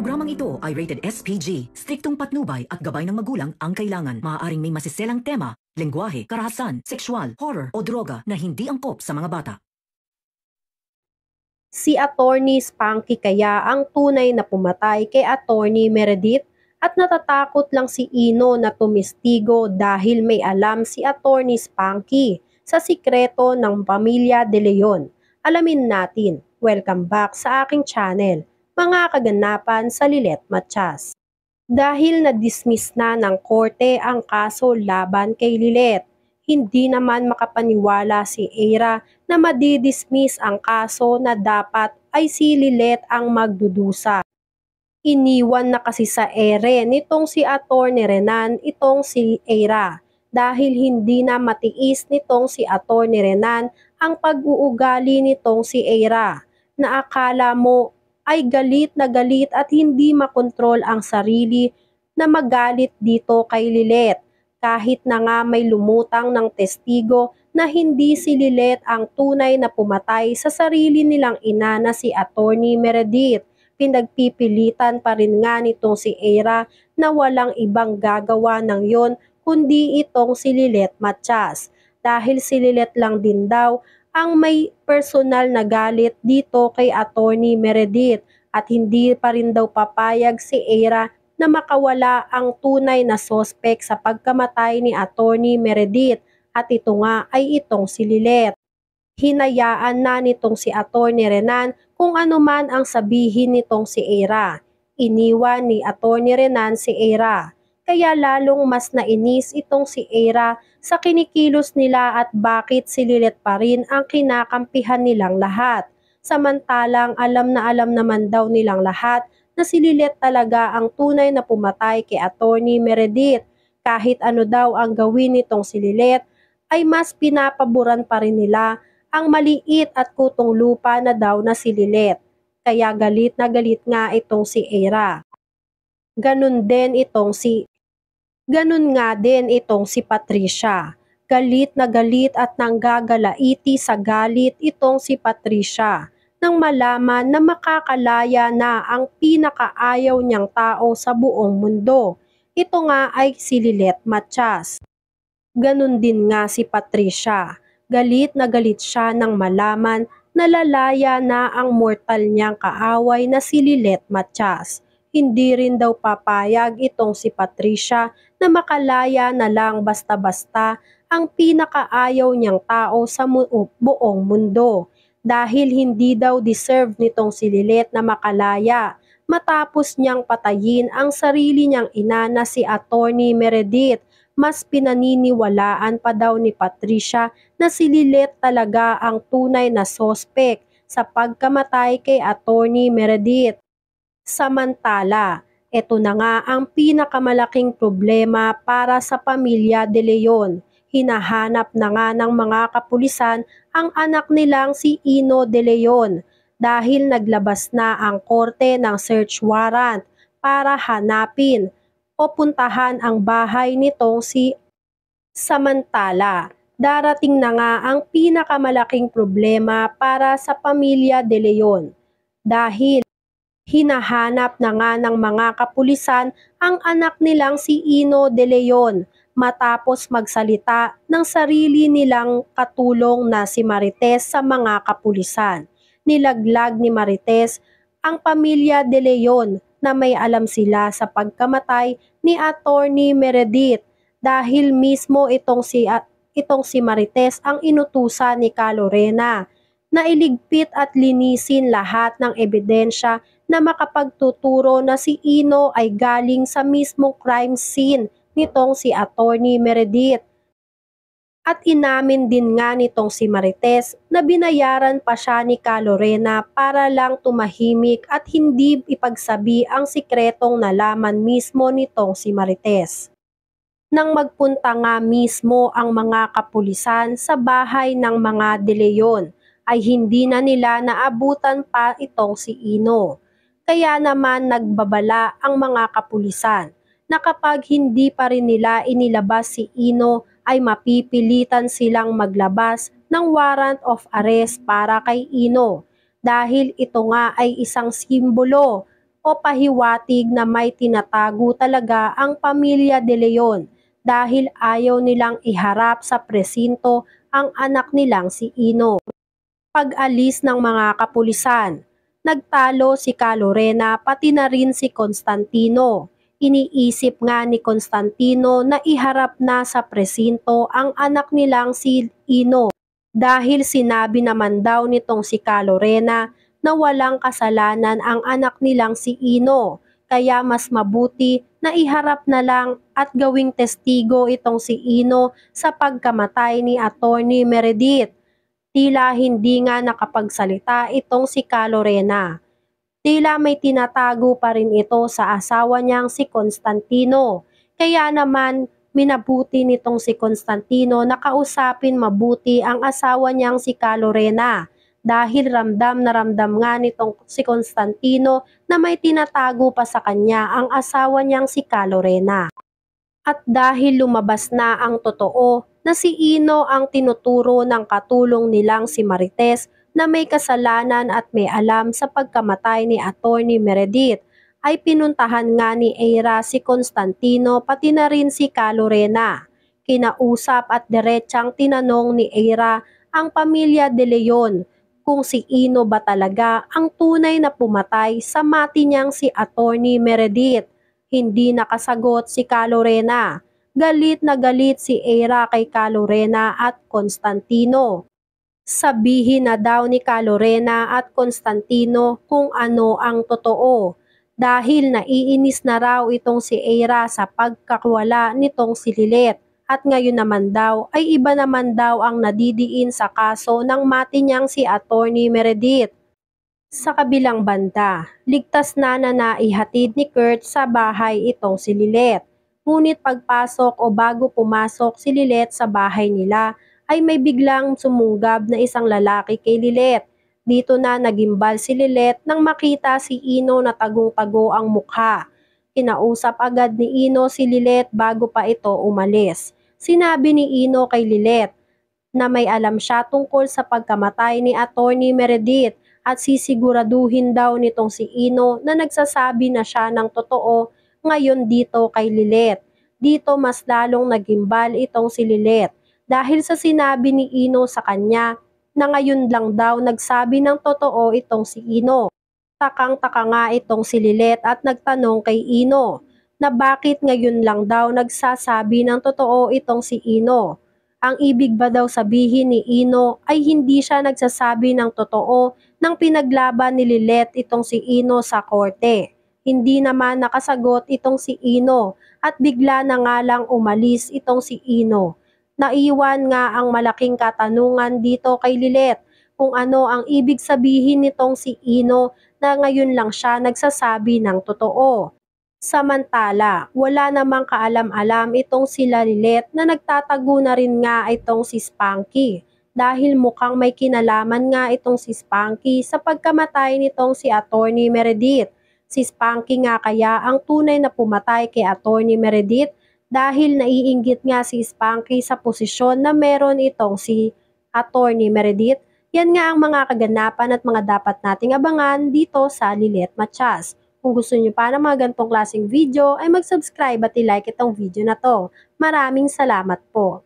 Programang ito ay rated SPG. Striktong patnubay at gabay ng magulang ang kailangan. Maaaring may masiselang tema, lengguwahe, karahasan, sexual, horror o droga na hindi angkop sa mga bata. Si Attorney Spanky kaya ang tunay na pumatay kay Attorney Meredith at natatakot lang si Ino na tumistigo dahil may alam si Attorney Spanky sa sikreto ng pamilya De Leon. Alamin natin. Welcome back sa aking channel, mga kaganapan sa Lilet Matias. Dahil na-dismiss na ng korte ang kaso laban kay Lilet, hindi naman makapaniwala si Eira na madidismiss ang kaso na dapat ay si Lilet ang magdudusa. Iniwan na kasi sa ere nitong si Atty. Renan itong si Eira dahil hindi na matiis nitong si Atty. Renan ang pag-uugali nitong si Eira na akala mo ay galit na galit at hindi makontrol ang sarili na magalit dito kay Lilet. Kahit na nga may lumutang ng testigo na hindi si Lilet ang tunay na pumatay sa sarili nilang ina na si Atty. Meredith. Pinagpipilitan pa rin nga nitong si Eira na walang ibang gagawa ng yon kundi itong si Lilet Matias. Dahil si Lilet lang din daw ang may personal na galit dito kay Atty. Meredith at hindi pa rin daw papayag si Eira na makawala ang tunay na sospek sa pagkamatay ni Atty. Meredith at ito nga ay itong si Lilet. Hinayaan na nitong si Atty. Renan kung ano man ang sabihin nitong si Eira. Iniwan ni Atty. Renan si Eira. Kaya lalong mas nainis itong si Eira sa kinikilos nila at bakit si Lilet pa rin ang kinakampihan nilang lahat. Samantalang alam naman daw nilang lahat na si Lilet talaga ang tunay na pumatay kay Atty. Meredith. Kahit ano daw ang gawin nitong si Lilet, ay mas pinapaboran pa rin nila ang maliit at kutong lupa na daw na si Lilet. Kaya galit na galit nga itong si Eira. Ganun nga din itong si Patricia. Galit na galit at nanggagalaiti sa galit itong si Patricia nang malaman na makakalaya na ang pinakaayaw niyang tao sa buong mundo. Ito nga ay si Lilet Matias. Ganun din nga si Patricia. Galit na galit siya nang malaman na lalaya na ang mortal niyang kaaway na si Lilet Matias. Hindi rin daw papayag itong si Patricia na makalaya na lang basta-basta ang pinakaayaw niyang tao sa buong mundo dahil hindi daw deserve nitong si Lilet na makalaya matapos niyang patayin ang sarili niyang ina na si Atty. Meredith. Mas pinaniniwalaan pa daw ni Patricia na si Lilet talaga ang tunay na sospek sa pagkamatay kay Atty. Meredith. Samantala, ito na nga ang pinakamalaking problema para sa pamilya De Leon. Hinahanap na nga ng mga kapulisan ang anak nilang si Ino De Leon dahil naglabas na ang korte ng search warrant para hanapin o puntahan ang bahay nitong si Samantala. Darating na nga ang pinakamalaking problema para sa pamilya De Leon dahil hinahanap na nga ng mga kapulisan ang anak nilang si Ino De Leon matapos magsalita ng sarili nilang katulong na si Marites sa mga kapulisan. Nilaglag ni Marites ang pamilya De Leon na may alam sila sa pagkamatay ni Atty. Meredith dahil mismo itong si Marites ang inutusan ni Calorena na iligpit at linisin lahat ng ebidensya na makapagtuturo na si Ino ay galing sa mismong crime scene nitong si Atty. Meredith. At inamin din nga nitong si Marites na binayaran pa siya ni Calorena para lang tumahimik at hindi ipagsabi ang sikretong nalaman mismo nitong si Marites. Nang magpunta nga mismo ang mga kapulisan sa bahay ng mga De Leon, ay hindi na nila naabutan pa itong si Ino. Kaya naman nagbabala ang mga kapulisan na kapag hindi pa rin nila inilabas si Ino ay mapipilitan silang maglabas ng warrant of arrest para kay Ino dahil ito nga ay isang simbolo o pahiwatig na may tinatago talaga ang pamilya De Leon dahil ayaw nilang iharap sa presinto ang anak nilang si Ino. Pag-alis ng mga kapulisan, nagtalo si Calorena pati na rin si Constantino. Iniisip nga ni Constantino na iharap na sa presinto ang anak nilang si Ino dahil sinabi naman daw nitong si Calorena na walang kasalanan ang anak nilang si Ino. Kaya mas mabuti na iharap na lang at gawing testigo itong si Ino sa pagkamatay ni Attorney Meredith. Tila hindi nga nakapagsalita itong si Calorena. Tila may tinatago pa rin ito sa asawa niyang si Constantino. Kaya naman minabuti nitong si Constantino na kausapin mabuti ang asawa niyang si Calorena dahil ramdam na ramdam nga nitong si Constantino na may tinatago pa sa kanya ang asawa niyang si Calorena. At dahil lumabas na ang totoo na si Ino ang tinuturo ng katulong nilang si Marites na may kasalanan at may alam sa pagkamatay ni Attorney Meredith, ay pinuntahan nga ni Eira si Constantino pati na rin si Calorena. Kinausap at diretsang tinanong ni Eira ang pamilya De Leon kung si Ino ba talaga ang tunay na pumatay sa mati niyang si Attorney Meredith. Hindi nakasagot si Calorena. Galit na galit si Eira kay Calorena at Constantino. Sabihin na daw ni Calorena at Constantino kung ano ang totoo dahil naiinis na raw itong si Eira sa pagkakwala nitong si Lilet at ngayon naman daw ay iba naman daw ang nadidiin sa kaso ng mati niyang si Attorney Meredith. Sa kabilang banda, ligtas na naihatid ni Kurt sa bahay itong si Lilet. Ngunit pagpasok o bago pumasok si Lilet sa bahay nila ay may biglang sumunggab na isang lalaki kay Lilet. Dito na nagimbal si Lilet nang makita si Ino na tagong-tago ang mukha. Kinausap agad ni Ino si Lilet bago pa ito umalis. Sinabi ni Ino kay Lilet na may alam siya tungkol sa pagkamatay ni Attorney Meredith at sisiguraduhin daw nitong si Ino na nagsasabi na siya ng totoo ngayon dito kay Lilet. Dito mas lalong nagimbal itong si Lilet dahil sa sinabi ni Ino sa kanya na ngayon lang daw nagsabi ng totoo itong si Ino. Takang-taka nga itong si Lilet at nagtanong kay Ino na bakit ngayon lang daw nagsasabi ng totoo itong si Ino. Ang ibig ba daw sabihin ni Ino ay hindi siya nagsasabi ng totoo nang pinaglaban ni Lilet itong si Ino sa korte. Hindi naman nakasagot itong si Ino at bigla na nga lang umalis itong si Ino. Naiwan nga ang malaking katanungan dito kay Lilet kung ano ang ibig sabihin nitong si Ino na ngayon lang siya nagsasabi ng totoo. Samantala, wala namang kaalam-alam itong sila Lilet na nagtatago na rin nga itong si Spunky dahil mukhang may kinalaman nga itong si Spunky sa pagkamatay nitong si Attorney Meredith. Si Spunky nga kaya ang tunay na pumatay kay Attorney Meredith dahil naiinggit nga si Spunky sa posisyon na meron itong si Attorney Meredith. Yan nga ang mga kaganapan at mga dapat nating abangan dito sa Lilet Matias. Kung gusto niyo pa ng mga ganitong klaseng video ay mag-subscribe at i-like itong video na to. Maraming salamat po.